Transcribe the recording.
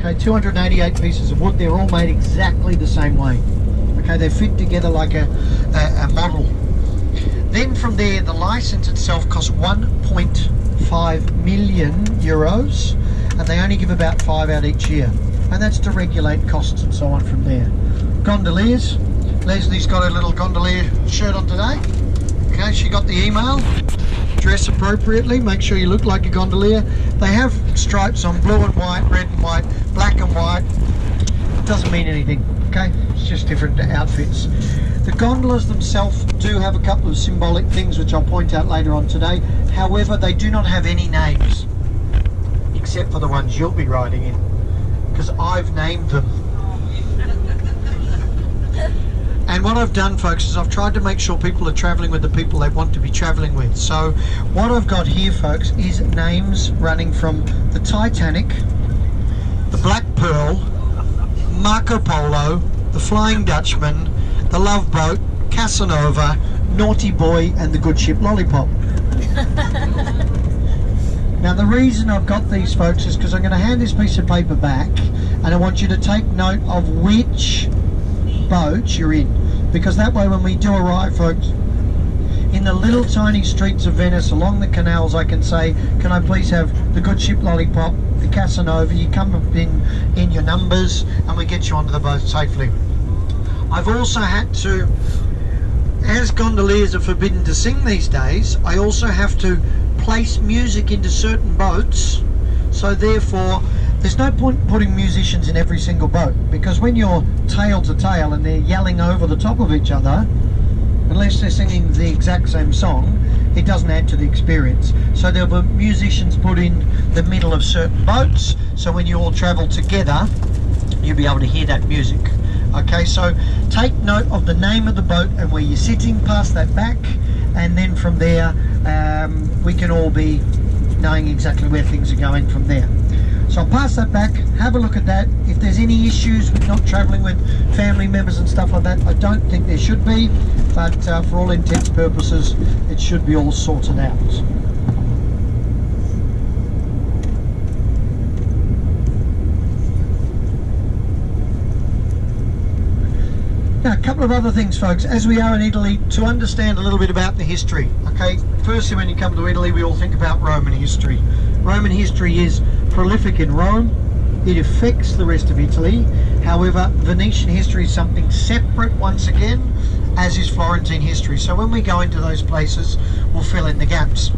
Okay, 288 pieces of wood. They're all made exactly the same way. Okay, they're fit together like a model. Then from there, the license itself costs 1.5 million euros, and they only give about 5 out each year. And that's to regulate costs and so on from there. Gondoliers. Leslie's got her little gondolier shirt on today. Okay, she got the email. Dress appropriately, make sure you look like a gondolier. They have stripes on blue and white, red and white, black and white. It doesn't mean anything, okay? It's just different outfits. The gondolas themselves do have a couple of symbolic things which I'll point out later on today. However, they do not have any names, except for the ones you'll be riding in, because I've named them. And what I've done, folks, is I've tried to make sure people are travelling with the people they want to be travelling with. So what I've got here, folks, is names running from the Titanic, the Black Pearl, Marco Polo, the Flying Dutchman, the Love Boat, Casanova, Naughty Boy, and the Good Ship Lollipop. Now the reason I've got these, folks, is because I'm going to hand this piece of paper back, and I want you to take note of which boat you're in, because that way when we do arrive, folks, in the little tiny streets of Venice along the canals, I can say, can I please have the Good Ship Lollipop, the Casanova. You come up in your numbers and we get you onto the boat safely. I've also had to, as gondoliers are forbidden to sing these days, I also have to place music into certain boats, so therefore there's no point putting musicians in every single boat, because when you're tail to tail and they're yelling over the top of each other, unless they're singing the exact same song, it doesn't add to the experience. So there'll be musicians put in the middle of certain boats, so when you all travel together, you'll be able to hear that music. Okay, so take note of the name of the boat and where you're sitting, pass that back, and then from there we can all be knowing exactly where things are going from there. So I'll pass that back, have a look at that. If there's any issues with not travelling with family members and stuff like that, I don't think there should be, but for all intents and purposes, it should be all sorted out. Now, a couple of other things, folks, as we are in Italy, to understand a little bit about the history. Okay, firstly, when you come to Italy, we all think about Roman history. Roman history is prolific in Rome. It affects the rest of Italy. However, Venetian history is something separate once again, as is Florentine history. So when we go into those places, we'll fill in the gaps.